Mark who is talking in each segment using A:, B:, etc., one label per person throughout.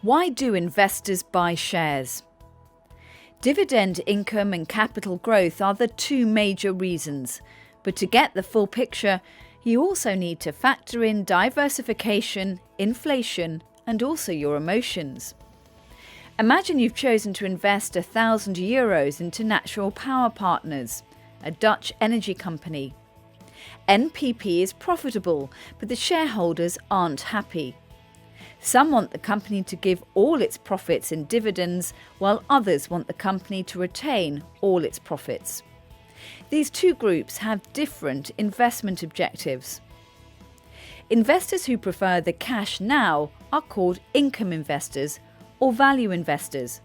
A: Why do investors buy shares? Dividend income and capital growth are the two major reasons, but to get the full picture, you also need to factor in diversification, inflation, and also your emotions. Imagine you've chosen to invest €1,000 into Natural Power Partners, a Dutch energy company. NPP is profitable, but the shareholders aren't happy. Some want the company to give all its profits in dividends, while others want the company to retain all its profits. These two groups have different investment objectives. Investors who prefer the cash now are called income investors or value investors.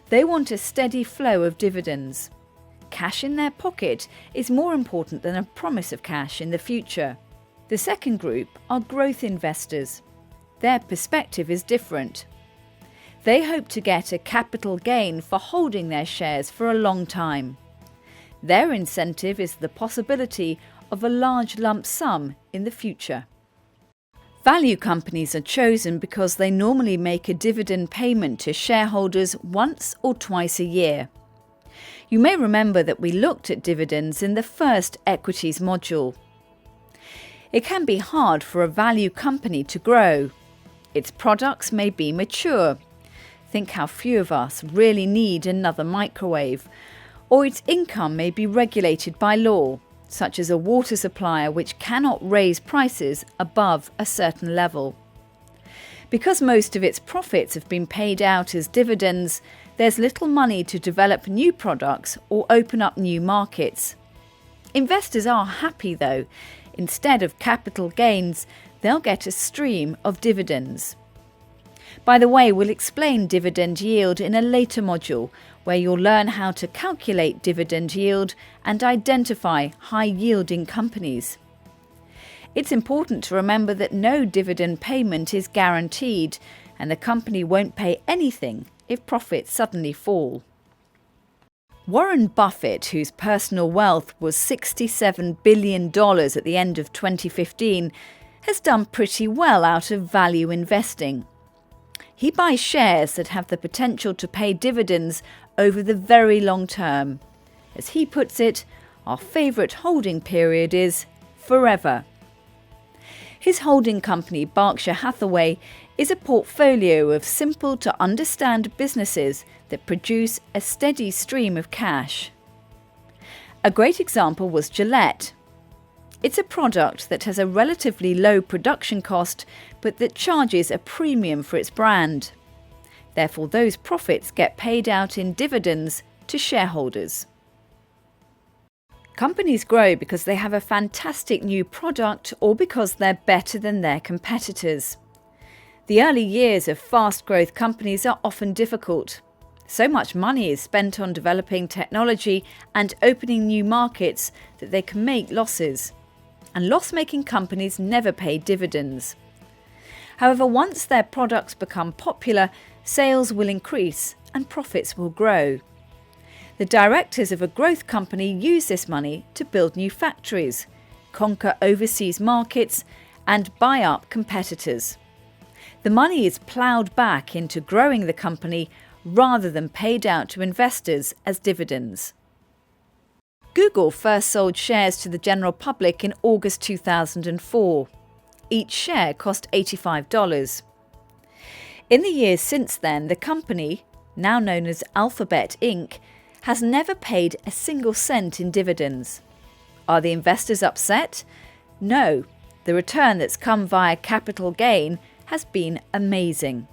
A: They want a steady flow of dividends. Cash in their pocket is more important than a promise of cash in the future. The second group are growth investors. Their perspective is different. They hope to get a capital gain for holding their shares for a long time. Their incentive is the possibility of a large lump sum in the future. Value companies are chosen because they normally make a dividend payment to shareholders once or twice a year. You may remember that we looked at dividends in the first equities module. It can be hard for a value company to grow. Its products may be mature. Think how few of us really need another microwave. Or its income may be regulated by law, such as a water supplier which cannot raise prices above a certain level. Because most of its profits have been paid out as dividends, there's little money to develop new products or open up new markets. Investors are happy though. Instead of capital gains, they'll get a stream of dividends. By the way, we'll explain dividend yield in a later module where you'll learn how to calculate dividend yield and identify high-yielding companies. It's important to remember that no dividend payment is guaranteed and the company won't pay anything if profits suddenly fall. Warren Buffett, whose personal wealth was $67 billion at the end of 2015, has done pretty well out of value investing. He buys shares that have the potential to pay dividends over the very long term. As he puts it, our favourite holding period is forever. His holding company, Berkshire Hathaway, is a portfolio of simple to understand businesses that produce a steady stream of cash. A great example was Gillette. It's a product that has a relatively low production cost, but that charges a premium for its brand. Therefore, those profits get paid out in dividends to shareholders. Companies grow because they have a fantastic new product or because they're better than their competitors. The early years of fast growth companies are often difficult. So much money is spent on developing technology and opening new markets that they can make losses. And loss-making companies never pay dividends. However, once their products become popular, sales will increase and profits will grow. The directors of a growth company use this money to build new factories, conquer overseas markets, and buy up competitors. The money is ploughed back into growing the company rather than paid out to investors as dividends. Google first sold shares to the general public in August 2004. Each share cost $85. In the years since then, the company, now known as Alphabet Inc., has never paid a single cent in dividends. Are the investors upset? No. The return that's come via capital gain has been amazing.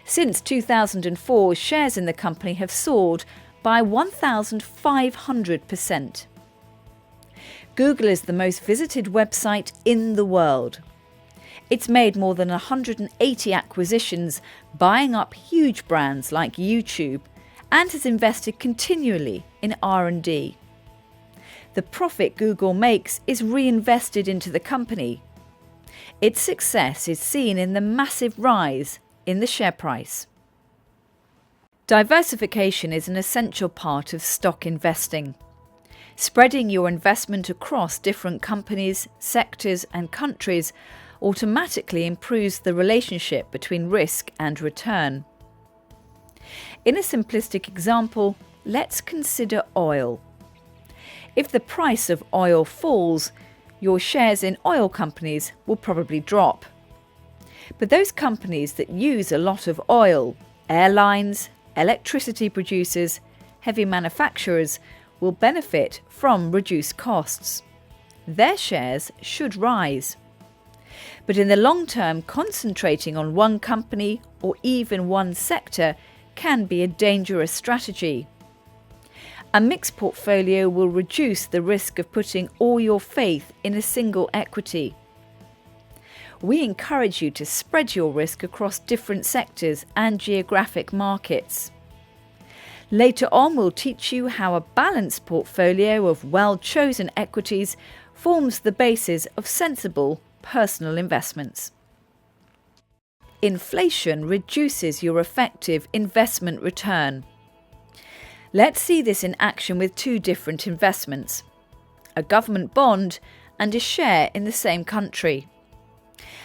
A: Since 2004, shares in the company have soared by 1,500%. Google is the most visited website in the world. It's made more than 180 acquisitions, buying up huge brands like YouTube, and has invested continually in R&D. The profit Google makes is reinvested into the company. Its success is seen in the massive rise in the share price. Diversification is an essential part of stock investing. Spreading your investment across different companies, sectors and countries automatically improves the relationship between risk and return. In a simplistic example, let's consider oil. If the price of oil falls, your shares in oil companies will probably drop. But those companies that use a lot of oil, airlines, electricity producers, heavy manufacturers, will benefit from reduced costs. Their shares should rise. But in the long term, concentrating on one company or even one sector can be a dangerous strategy. A mixed portfolio will reduce the risk of putting all your faith in a single equity. We encourage you to spread your risk across different sectors and geographic markets. Later on, we'll teach you how a balanced portfolio of well-chosen equities forms the basis of sensible personal investments. Inflation reduces your effective investment return. Let's see this in action with two different investments: a government bond and a share in the same country.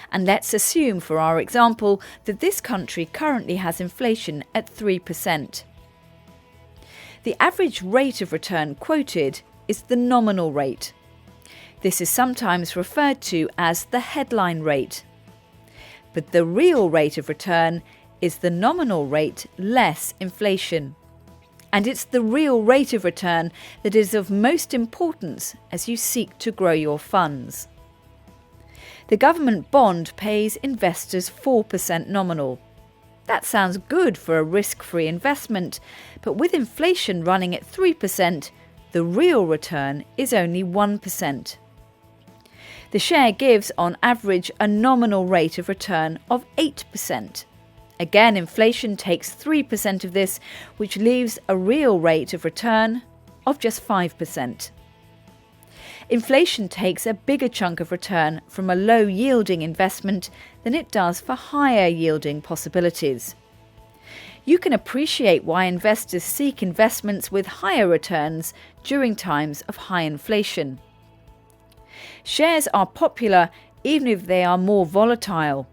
A: And let's assume, for our example, that this country currently has inflation at 3%. The average rate of return quoted is the nominal rate. This is sometimes referred to as the headline rate. But the real rate of return is the nominal rate less inflation. And it's the real rate of return that is of most importance as you seek to grow your funds. The government bond pays investors 4% nominal. That sounds good for a risk-free investment, but with inflation running at 3%, the real return is only 1%. The share gives, on average, a nominal rate of return of 8%. Again, inflation takes 3% of this, which leaves a real rate of return of just 5%. Inflation takes a bigger chunk of return from a low-yielding investment than it does for higher-yielding possibilities. You can appreciate why investors seek investments with higher returns during times of high inflation. Shares are popular even if they are more volatile.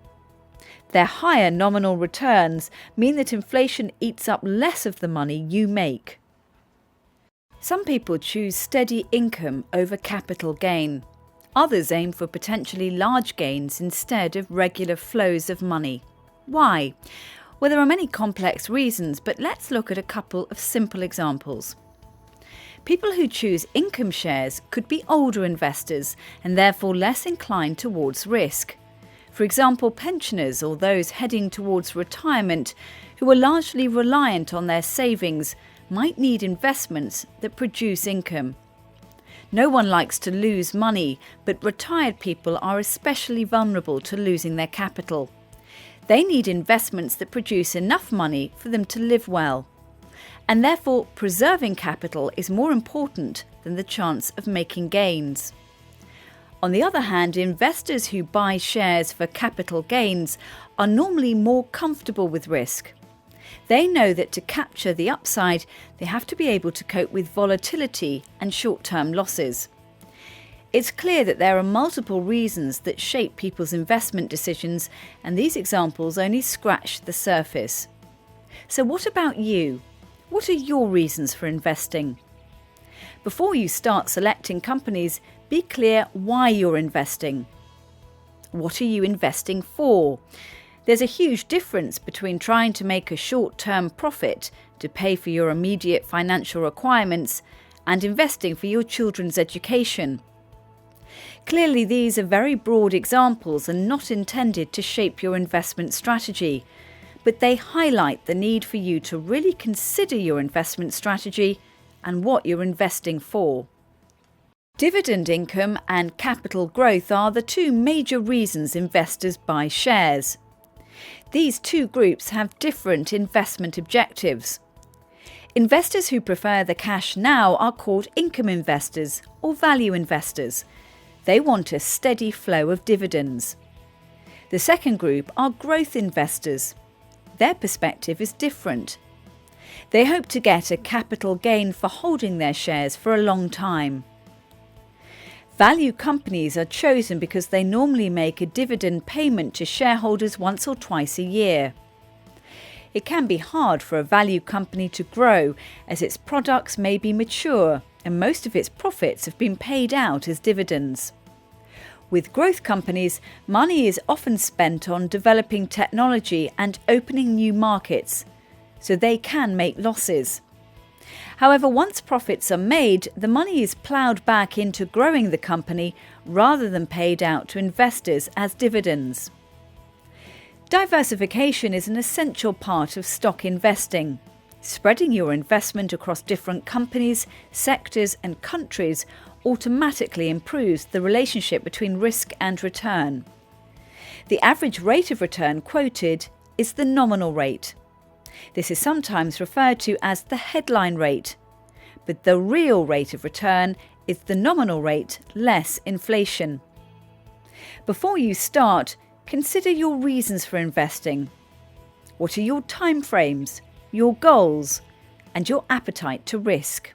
A: Their higher nominal returns mean that inflation eats up less of the money you make. Some people choose steady income over capital gain. Others aim for potentially large gains instead of regular flows of money. Why? Well, there are many complex reasons, but let's look at a couple of simple examples. People who choose income shares could be older investors and therefore less inclined towards risk. For example, pensioners or those heading towards retirement who are largely reliant on their savings might need investments that produce income. No one likes to lose money, but retired people are especially vulnerable to losing their capital. They need investments that produce enough money for them to live well. And therefore, preserving capital is more important than the chance of making gains. On the other hand, investors who buy shares for capital gains are normally more comfortable with risk. They know that to capture the upside, they have to be able to cope with volatility and short-term losses. It's clear that there are multiple reasons that shape people's investment decisions, and these examples only scratch the surface. So what about you? What are your reasons for investing? Before you start selecting companies, be clear why you're investing. What are you investing for? There's a huge difference between trying to make a short-term profit to pay for your immediate financial requirements and investing for your children's education. Clearly, these are very broad examples and not intended to shape your investment strategy, but they highlight the need for you to really consider your investment strategy and what you're investing for. Dividend income and capital growth are the two major reasons investors buy shares. These two groups have different investment objectives. Investors who prefer the cash now are called income investors or value investors. They want a steady flow of dividends. The second group are growth investors. Their perspective is different. They hope to get a capital gain for holding their shares for a long time. Value companies are chosen because they normally make a dividend payment to shareholders once or twice a year. It can be hard for a value company to grow, as its products may be mature and most of its profits have been paid out as dividends. With growth companies, money is often spent on developing technology and opening new markets, so they can make losses. However, once profits are made, the money is ploughed back into growing the company rather than paid out to investors as dividends. Diversification is an essential part of stock investing. Spreading your investment across different companies, sectors and countries automatically improves the relationship between risk and return. The average rate of return quoted is the nominal rate. This is sometimes referred to as the headline rate, but the real rate of return is the nominal rate less inflation. Before you start, consider your reasons for investing. What are your timeframes, your goals, and your appetite to risk?